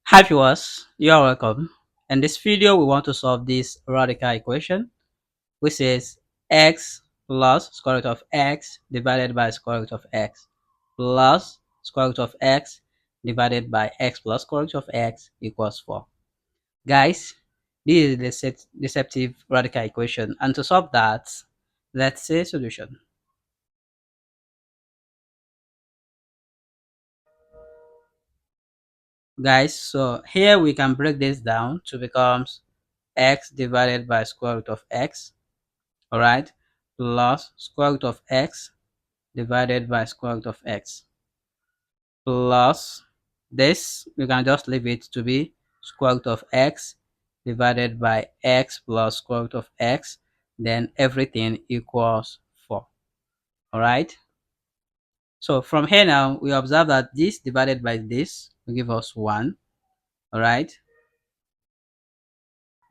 Hi viewers, you are welcome. In this video, we want to solve this radical equation, which is x plus square root of x divided by square root of x plus square root of x divided by x plus square root of x equals 4. Guys, this is the deceptive radical equation, and to solve that, let's say solution. Guys, so here we can break this down to becomes x divided by square root of x, all right, plus square root of x divided by square root of x plus this, we can just leave it to be square root of x divided by x plus square root of x, then everything equals 4. All right, so from here now we observe that this divided by this will give us 1. All right,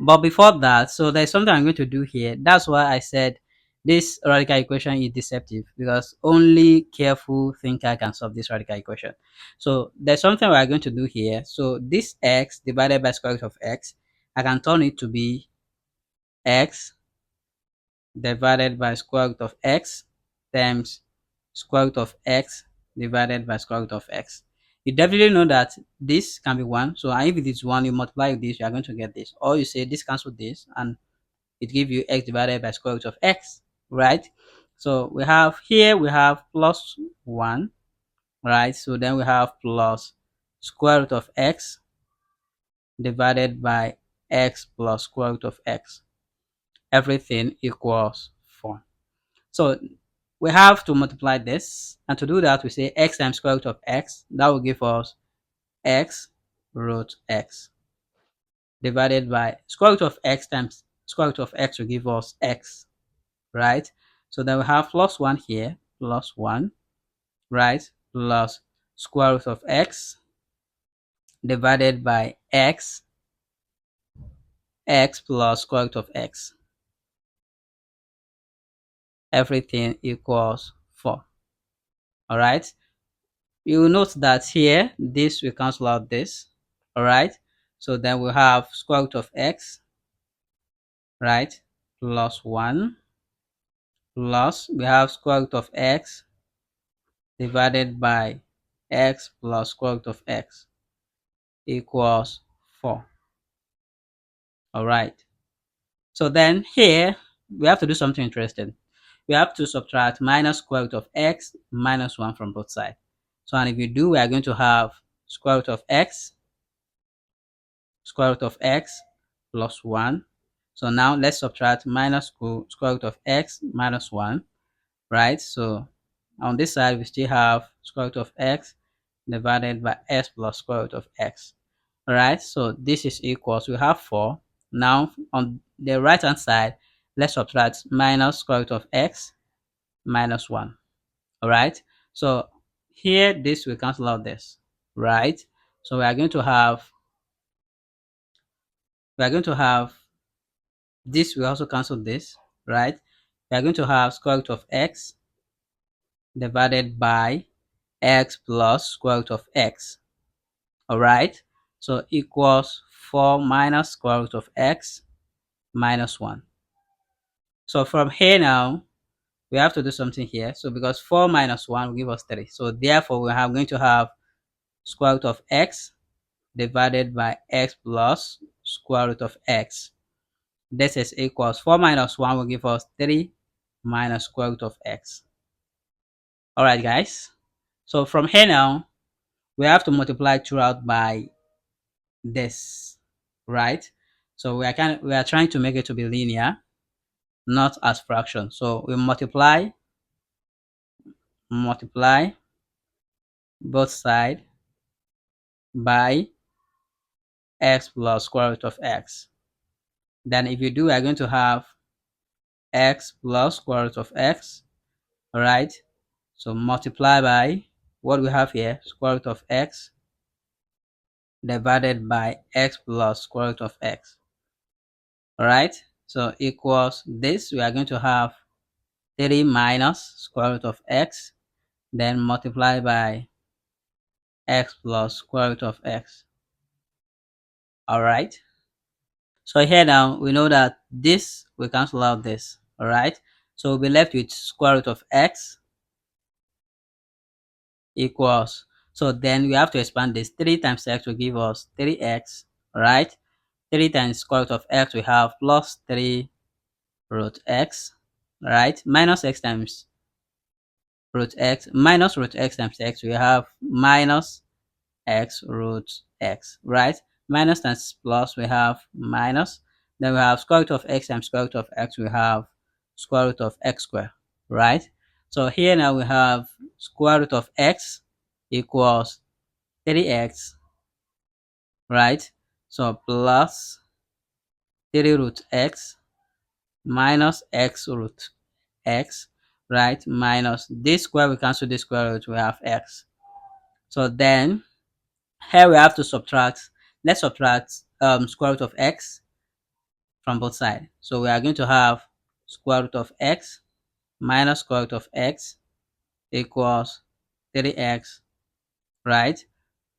but before that, so there's something I'm going to do here. That's why I said this radical equation is deceptive, because only careful thinker can solve this radical equation. So there's something we're going to do here. So this x divided by square root of x, I can turn it to be x divided by square root of x times square root of x divided by square root of x. You definitely know that this can be 1. So if it is 1, you multiply with this, you are going to get this. Or you say this cancel this, and it gives you x divided by square root of x, right? So we have here, we have plus 1, right? So then we have plus square root of x divided by x plus square root of x. Everything equals 4. So we have to multiply this, and to do that we say x times square root of x, that will give us x root x divided by square root of x times square root of x will give us x, right? So then we have plus 1 here, plus 1, right? Plus square root of x divided by x plus square root of x. Everything equals 4. All right. You will note that here, this will cancel out this. All right. So then we have square root of x, right? Plus 1 plus we have square root of x divided by x plus square root of x equals 4. All right. So then here we have to do something interesting. We have to subtract minus square root of x minus 1 from both sides. So and if you do, we are going to have square root of x plus 1. So now let's subtract minus square root of x minus 1, right? So on this side we still have square root of x divided by x plus square root of x. All right, so this is equals, we have 4. Now on the right hand side, let's subtract minus square root of x minus 1. All right, so here this will cancel out this, right? So we are going to have this will also cancel this, right? We are going to have square root of x divided by x plus square root of x. All right, so equals 4 minus square root of x minus 1. So from here now, we have to do something here. So because 4 minus 1 will give us 3. So therefore, we are going to have square root of x divided by x plus square root of x. This is equals 4 minus 1 will give us 3 minus square root of x. All right, guys. So from here now, we have to multiply throughout by this, right? So we are trying to make it to be linear, not as fraction. So we multiply both sides by x plus square root of x. Then if you do, we are going to have x plus square root of x. All right, so multiply by what we have here, square root of x divided by x plus square root of x. All right, so equals this, we are going to have 3 minus square root of x, then multiply by x plus square root of x. All right. So here now we know that this we cancel out this. All right. So we'll be left with square root of x equals. So then we have to expand this. 3 times x will give us 3x. All right. 3 times square root of x we have plus 3 root x. All right. Minus x times root x minus root x times x we have minus x root x, right? Minus times plus we have minus. Then we have square root of x times square root of x we have square root of x squared, right? So here now we have square root of x equals 3x, right? So plus 3 root x minus x root x, right? Minus this square, we cancel this square root, we have x. So then here we have to subtract. Let's subtract square root of x from both sides. So we are going to have square root of x minus square root of x equals 3x, right?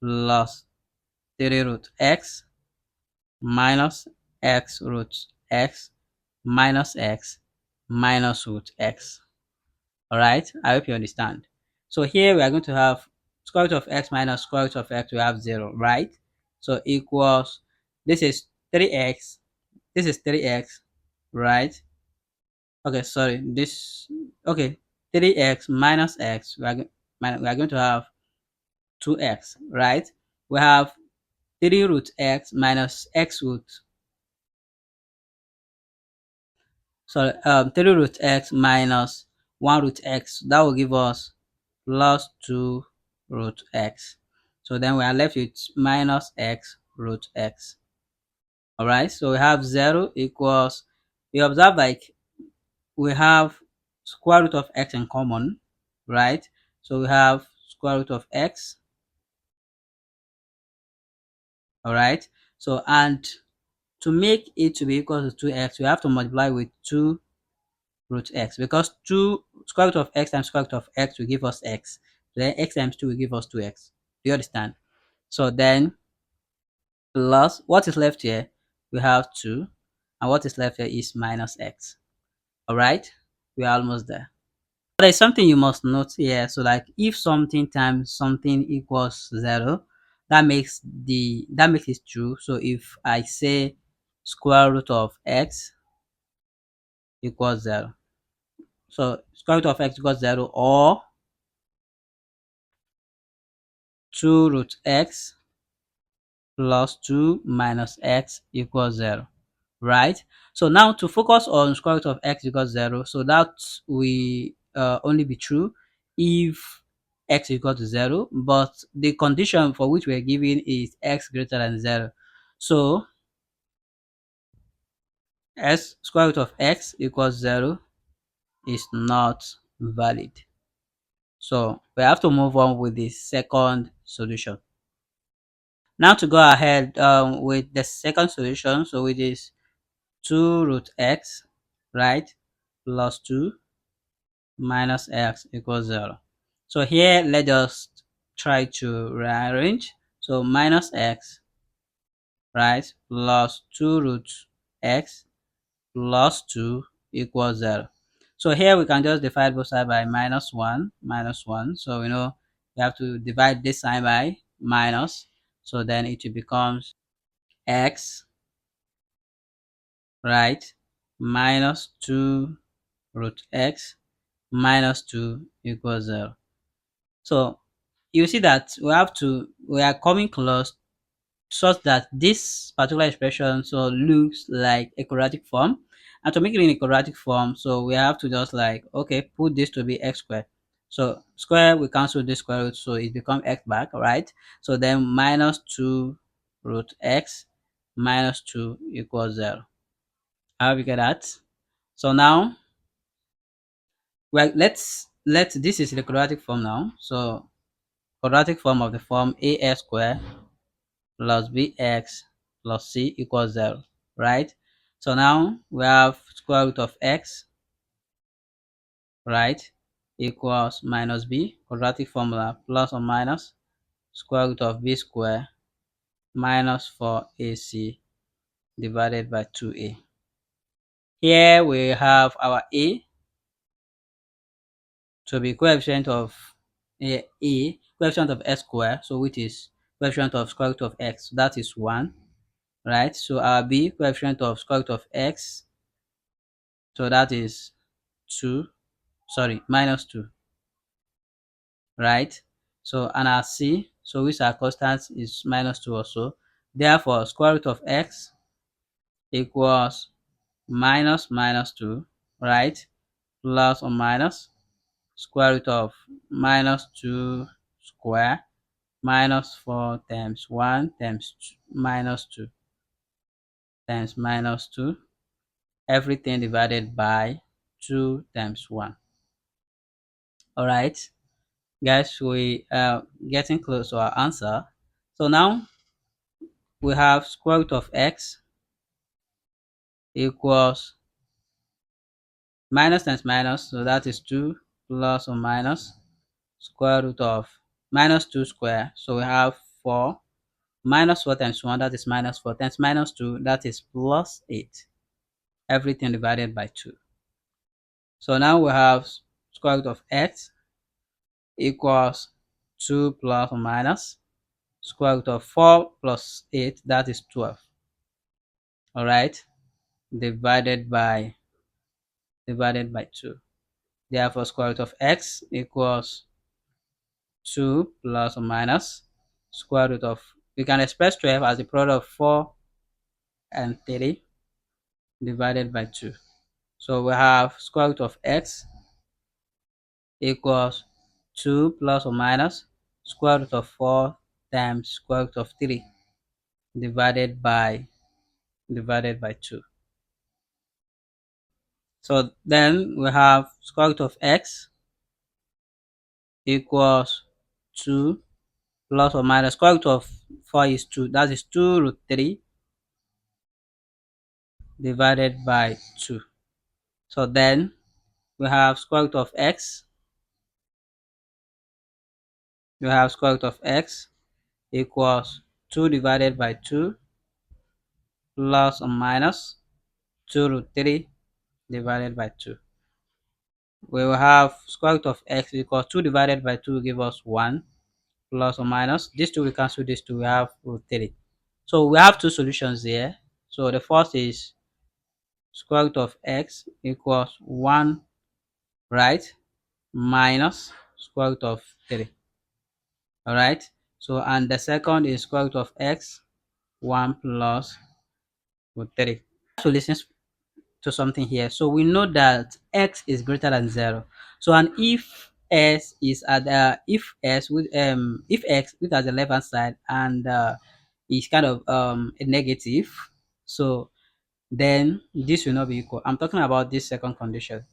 Plus 3 root x minus x root x minus x minus root x. All right, I hope you understand. So here we are going to have square root of x minus square root of x, we have 0, right? So equals, this is 3x, this is 3x, right? Okay, sorry, this, okay, 3x minus x, we are going to have 2x, right? We have 3 root x minus x root, sorry, 3 root x minus 1 root x, that will give us plus 2 root x. So then we are left with minus x root x. All right, so we have 0 equals, we observe like we have square root of x in common, right? So we have square root of x, all right? So, and to make it to be equal to 2x, we have to multiply with 2 root x, because 2 square root of x times square root of x will give us x. Then x times 2 will give us 2x. Do you understand? So then plus what is left here, we have 2, and what is left here is minus x. All right, we are almost there. There's something you must note here. So like if something times something equals 0, that makes it true. So if I say square root of x equals 0, so square root of x equals 0, or 2 root x plus 2 minus x equals 0, right? So now to focus on square root of x equals 0, so that will only be true if x equal to 0, but the condition for which we're given is x greater than 0. So s square root of x equals 0 is not valid. So we have to move on with the second solution. Now to go ahead with the second solution, so it is 2 root x, right, plus 2 minus x equals 0. So here let's just try to rearrange. So minus x, right, plus 2 root x plus 2 equals 0. So here we can just divide both sides by minus 1, minus 1. So we know we have to divide this side by minus. So then it becomes x, right, minus 2 root x minus 2 equals 0. So you see that we are coming close such that this particular expression so looks like a quadratic form. And to make it in a quadratic form, so we have to just like, okay, put this to be x squared. So square, we cancel this square root, so it becomes x back, right? So then minus 2 root x minus 2 equals 0. I hope you get that. So now, well, let's this is the quadratic form now. So quadratic form of the form ax squared plus bx plus c equals 0, right? So now we have square root of x, right, equals minus b, quadratic formula, plus or minus square root of b squared minus 4ac divided by 2a. Here we have our a to be coefficient of coefficient of x squared, so which is coefficient of square root of x, that is 1, right? So our b, coefficient of square root of x, so that is 2, sorry, minus 2, right? So and our c, so which our constant is minus 2 also. Therefore, square root of x equals minus 2, right? Plus or minus square root of minus 2 square minus 4 times 1 times minus 2 times minus 2, everything divided by 2 times 1. All right, guys, we are getting close to our answer. So now we have square root of x equals minus times minus, so that is 2 plus or minus square root of minus 2 square, so we have 4 minus 4 times 1, that is minus 4 times minus 2, that is plus 8, everything divided by 2. So now we have square root of x equals 2 plus or minus square root of 4 plus 8, that is 12. All right, divided by 2. Therefore, square root of x equals 2 plus or minus square root of, we can express 12 as the product of 4 and 3 divided by 2. So we have square root of x equals 2 plus or minus square root of 4 times square root of 3 divided by 2. So then we have square root of x equals 2 plus or minus square root of 4 is 2, that is 2 root 3 divided by 2. So then we have square root of x, equals 2 divided by 2 plus or minus 2 root 3 divided by 2. We will have square root of x equals 2 divided by 2 give us 1 plus or minus. These two we cancel these two, we have root 3. So we have two solutions here. So the first is square root of x equals 1, right, minus square root of 3. All right. So and the second is square root of x 1 plus root 3. So listen to something here. So we know that x is greater than 0. So and if s is at if x which has the left hand side and is kind of a negative, so then this will not be equal. I'm talking about this second condition,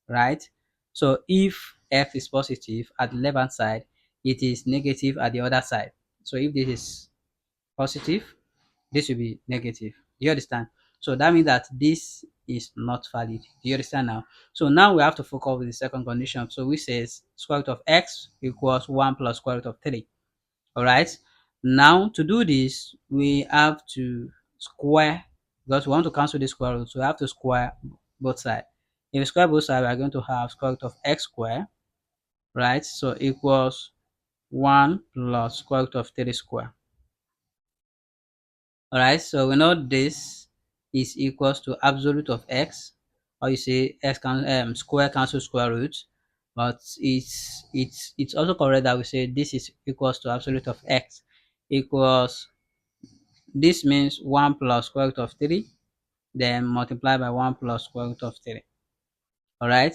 right? So if x is positive at the left hand side, it is negative at the other side. So if this is positive, this will be negative. Do you understand? So that means that this is not valid. Do you understand now? So now we have to focus with the second condition. So we says square root of x equals 1 plus square root of 3. All right. Now to do this, we have to square, because we want to cancel the square root. So we have to square both sides. If we square both sides, we are going to have square root of x square, right? So equals 1 plus square root of 3 square. All right, so we know this is equals to absolute of x, or you say x can square cancel square root, but it's also correct that we say this is equals to absolute of x equals, this means 1 plus square root of 3, then multiply by 1 plus square root of 3. All right,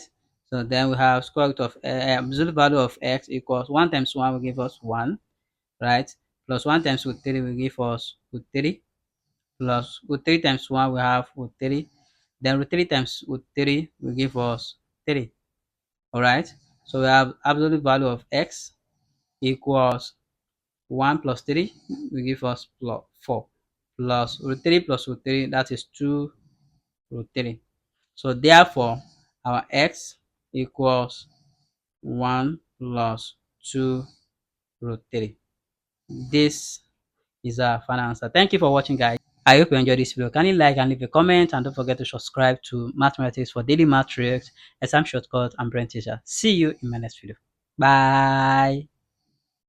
so then we have square root of absolute value of x equals 1 times 1 will give us 1, right, plus 1 times root 3 will give us root 3, plus root 3 times 1 we have root 3, then root 3 times root 3 will give us 3. All right, so we have absolute value of x equals 1 plus 3 will give us plus 4, plus root 3 plus root 3, that is 2 root 3. So therefore our x equals 1 plus 2 root 3. This is our final answer. Thank you for watching, guys. I hope you enjoyed this video. Can you like and leave a comment, and don't forget to subscribe to Mathematics for daily math tricks, exam shortcut, and brain teaser. See you in my next video. Bye.